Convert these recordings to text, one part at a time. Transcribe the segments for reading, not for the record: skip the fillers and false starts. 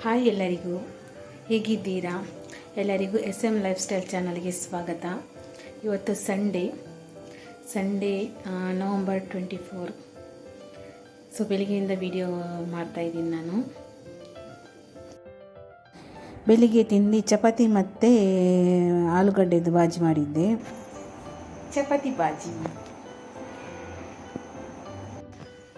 Hi ಎಲ್ಲರಿಗೂ, ಹೇಗಿದ್ದೀರಾ? ಎಲ್ಲರಿಗೂ SM ಲೈಫ್ ಸ್ಟೈಲ್ ಚಾನಲ್ಗೆ ಸ್ವಾಗತ. ಇವತ್ತು ಸಂಡೇ ನವಂಬರ್ 24. ಬೆಳಿಗ್ಗೆಯಿಂದ ವಿಡಿಯೋ ಮಾಡ್ತಾಯಿದ್ದೀನಿ. ನಾನು ಬೆಳಿಗ್ಗೆ ತಿಂಡಿ ಚಪಾತಿ ಮತ್ತು ಆಲೂಗಡ್ಡೆದು ಬಾಜಿ ಮಾಡಿದ್ದೆ. ಚಪಾತಿ ಬಾಜಿ.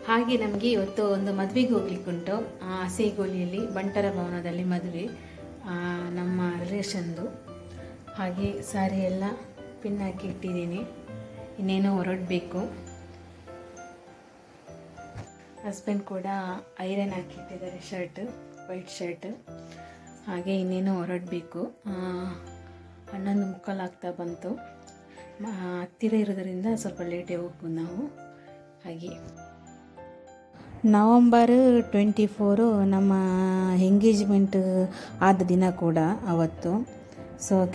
ಹಾಗೆ ನಮಗೆ ಇವತ್ತು ಒಂದು ಮದುವೆಗೆ ಹೋಗ್ಲಿಕ್ಕುಂಟು. ಹಸೇಗೋಲಿಯಲ್ಲಿ ಬಂಟರ ಭವನದಲ್ಲಿ ಮದುವೆ, ನಮ್ಮ ರಿಲೇಷನ್ದು. ಹಾಗೆ ಸಾರಿ ಎಲ್ಲ ಪಿನ್ ಹಾಕಿ ಇಟ್ಟಿದ್ದೀನಿ, ಇನ್ನೇನೋ ಹೊರಡಬೇಕು. ಹಸ್ಬೆಂಡ್ ಕೂಡ ಐರನ್ ಹಾಕಿಟ್ಟಿದ್ದಾರೆ, ವೈಟ್ ಶರ್ಟ್. ಹಾಗೆ ಇನ್ನೇನೋ ಹೊರಡಬೇಕು. 11:45 ಆಗ್ತಾ ಬಂತು. ಹತ್ತಿರ ಇರೋದರಿಂದ ಸ್ವಲ್ಪ ಲೇಟೇ ಹೋಗ್ಬೋದು ನಾವು. ಹಾಗೆ ನವಂಬರ್ 24 ನಮ್ಮ ಎಂಗೇಜ್ಮೆಂಟ್ ಆದ ದಿನ ಕೂಡ ಅವತ್ತು.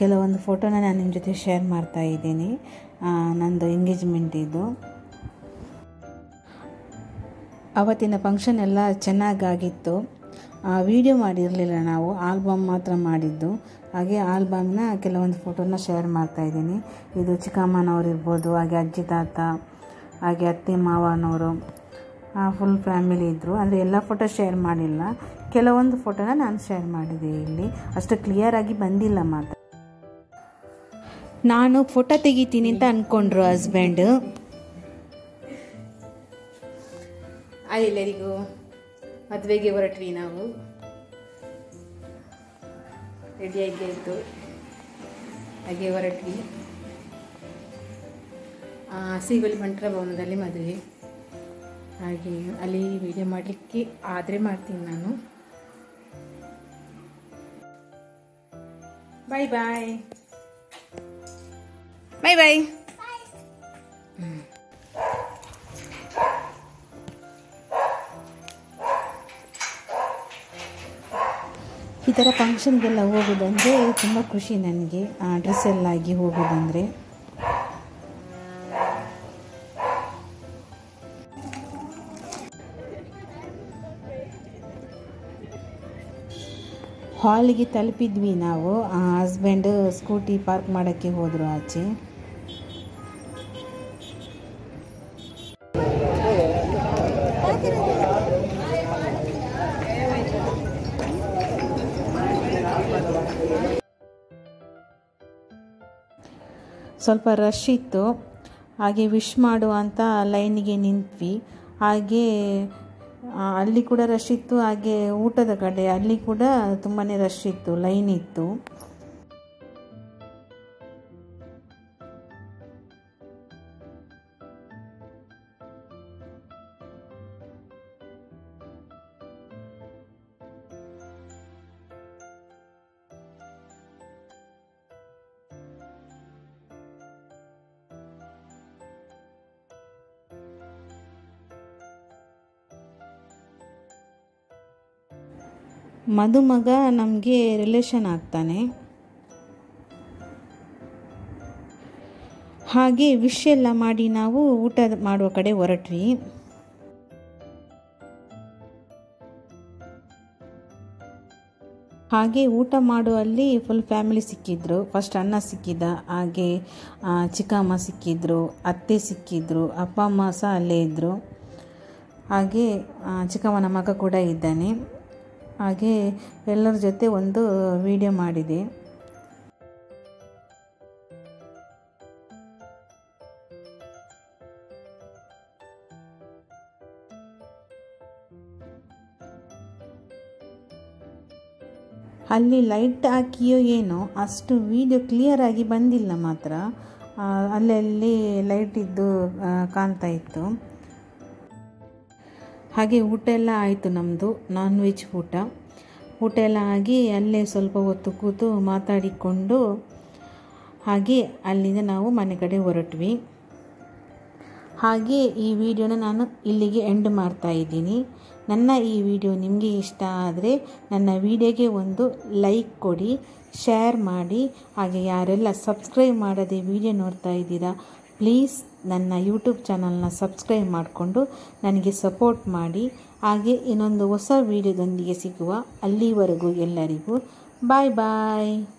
ಕೆಲವೊಂದು ಫೋಟೋನ ನಾನು ನಿಮ್ಮ ಜೊತೆ ಶೇರ್ ಮಾಡ್ತಾ ಇದ್ದೀನಿ. ನಂದು ಎಂಗೇಜ್ಮೆಂಟ್ ಇದು. ಅವತ್ತಿನ ಫಂಕ್ಷನ್ ಎಲ್ಲ ಚೆನ್ನಾಗಾಗಿತ್ತು. ವಿಡಿಯೋ ಮಾಡಿರಲಿಲ್ಲ ನಾವು, ಆಲ್ಬಮ್ ಮಾತ್ರ ಮಾಡಿದ್ದು. ಹಾಗೆ ಆಲ್ಬಮ್ನ ಕೆಲವೊಂದು ಫೋಟೋನ ಶೇರ್ ಮಾಡ್ತಾಯಿದ್ದೀನಿ. ಇದು ಚಿಕ್ಕಮ್ಮನವ್ರು ಇರ್ಬೋದು, ಹಾಗೆ ಅಜ್ಜಿ ತಾತ, ಹಾಗೆ ಅತ್ತೆ ಮಾವನವರು, ಫುಲ್ ಫ್ಯಾಮಿಲಿ ಇದ್ದರು. ಅಂದರೆ ಎಲ್ಲ ಫೋಟೋ ಶೇರ್ ಮಾಡಿಲ್ಲ, ಕೆಲವೊಂದು ಫೋಟೋನ ನಾನು ಶೇರ್ ಮಾಡಿದೆ. ಇಲ್ಲಿ ಅಷ್ಟು ಕ್ಲಿಯರಾಗಿ ಬಂದಿಲ್ಲ ಮಾತ್ರ. ನಾನು ಫೋಟೋ ತೆಗಿತೀನಿ ಅಂತ ಅಂದ್ಕೊಂಡ್ರು ಹಸ್ಬೆಂಡ್. ಎಲ್ಲರಿಗೂ ಮದುವೆಗೆ ಹೊರಟ್ವಿ. ನಾವು ರೆಡಿಯಾಗಿ ಇದ್ದು ಹಾಗೆ ಹೊರಟ್ವಿ. ಹಸೇಗೋಲಿ ಬಂಟರ ಭವನದಲ್ಲಿ ಮದುವೆ. ಹಾಗೆ ಅಲ್ಲಿ ವಿಡಿಯೋ ಮಾಡಲಿಕ್ಕೆ ಆದರೆ ಮಾಡ್ತೀನಿ ನಾನು. ಬಾಯ್ ಬಾಯ್ ಬಾಯ್ ಬಾಯ್. ಈ ಥರ ಫಂಕ್ಷನ್ಗೆಲ್ಲ ಹೋಗೋದಂದರೆ ತುಂಬ ಖುಷಿ ನನಗೆ. ಡ್ರೆಸ್ ಎಲ್ಲ ಆಗಿ ಹೋಗೋದಂದರೆ. ಹಾಲಿಗೆ ತಲುಪಿದ್ವಿ ನಾವು. ಹಸ್ಬೆಂಡ್ ಸ್ಕೂಟಿ ಪಾರ್ಕ್ ಮಾಡೋಕ್ಕೆ ಹೋದರು ಆಚೆ. ಸ್ವಲ್ಪ ರಶ್ ಇತ್ತು. ಹಾಗೆ ವಿಶ್ ಮಾಡುವಂಥ ಲೈನಿಗೆ ನಿಂತ್ವಿ. ಹಾಗೆ ಅಲ್ಲಿ ಕೂಡ ರಶ್ ಇತ್ತು. ಹಾಗೆ ಊಟದ ಕಡೆ ಅಲ್ಲಿ ಕೂಡ ತುಂಬಾ ರಶ್ ಇತ್ತು, ಲೈನ್ ಇತ್ತು. ಮದುಮಗ ನಮಗೆ ರಿಲೇಷನ್ ಆಗ್ತಾನೆ. ಹಾಗೆ ವಿಶ್ ಎಲ್ಲ ಮಾಡಿ ನಾವು ಊಟ ಮಾಡುವ ಕಡೆ ಹೊರಟ್ವಿ. ಹಾಗೆ ಊಟ ಮಾಡುವಲ್ಲಿ ಫುಲ್ ಫ್ಯಾಮಿಲಿ ಸಿಕ್ಕಿದ್ರು. ಫಸ್ಟ್ ಅಣ್ಣ ಸಿಕ್ಕಿದ್ದ, ಹಾಗೆ ಚಿಕ್ಕಮ್ಮ ಸಿಕ್ಕಿದ್ರು, ಅತ್ತೆ ಸಿಕ್ಕಿದ್ರು, ಅಪ್ಪ ಅಮ್ಮ ಸಹ ಅಲ್ಲೇ ಇದ್ದರು. ಹಾಗೆ ಚಿಕ್ಕಮ್ಮನ ಮಗ ಕೂಡ ಇದ್ದಾನೆ. ಹಾಗೆ ಎಲ್ಲರ ಜೊತೆ ಒಂದು ವಿಡಿಯೋ ಮಾಡಿದೆ. ಅಲ್ಲಿ ಲೈಟ್ ಹಾಕಿಯೋ ಏನೋ ಅಷ್ಟು ವಿಡಿಯೋ ಕ್ಲಿಯರಾಗಿ ಬಂದಿಲ್ಲ ಮಾತ್ರ. ಅಲ್ಲಲ್ಲಿ ಲೈಟ್ ಇದ್ದು ಕಾಣ್ತಾ ಇತ್ತು. ಹಾಗೆ ಊಟ ಎಲ್ಲ ಆಯಿತು. ನಮ್ಮದು ನಾನ್ ವೆಜ್ ಊಟ ಎಲ್ಲ ಆಗಿ ಅಲ್ಲೇ ಸ್ವಲ್ಪ ಹೊತ್ತು ಕೂತು ಮಾತಾಡಿಕೊಂಡು ಹಾಗೆ ಅಲ್ಲಿಂದ ನಾವು ಮನೆ ಕಡೆ ಹೊರಟ್ವಿ. ಹಾಗೆ ಈ ವಿಡಿಯೋನ ನಾನು ಇಲ್ಲಿಗೆ ಎಂಡ್ ಮಾಡ್ತಾ ಇದ್ದೀನಿ. ನನ್ನ ಈ ವಿಡಿಯೋ ನಿಮಗೆ ಇಷ್ಟ ಆದರೆ ನನ್ನ ವಿಡಿಯೋಗೆ ಒಂದು ಲೈಕ್ ಕೊಡಿ, ಶೇರ್ ಮಾಡಿ. ಹಾಗೆ ಯಾರೆಲ್ಲ ಸಬ್ಸ್ಕ್ರೈಬ್ ಮಾಡದೆ ವಿಡಿಯೋ ನೋಡ್ತಾ ಇದ್ದೀರಾ, ಪ್ಲೀಸ್ ನನ್ನ ಯೂಟ್ಯೂಬ್ ಚಾನಲ್ನ ಸಬ್ಸ್ಕ್ರೈಬ್ ಮಾಡಿಕೊಂಡು ನನಗೆ ಸಪೋರ್ಟ್ ಮಾಡಿ. ಹಾಗೆ ಇನ್ನೊಂದು ಹೊಸ ವಿಡಿಯೋದೊಂದಿಗೆ ಸಿಗುವ. ಅಲ್ಲಿವರೆಗೂ ಎಲ್ಲರಿಗೂ ಬಾಯ್ ಬಾಯ್.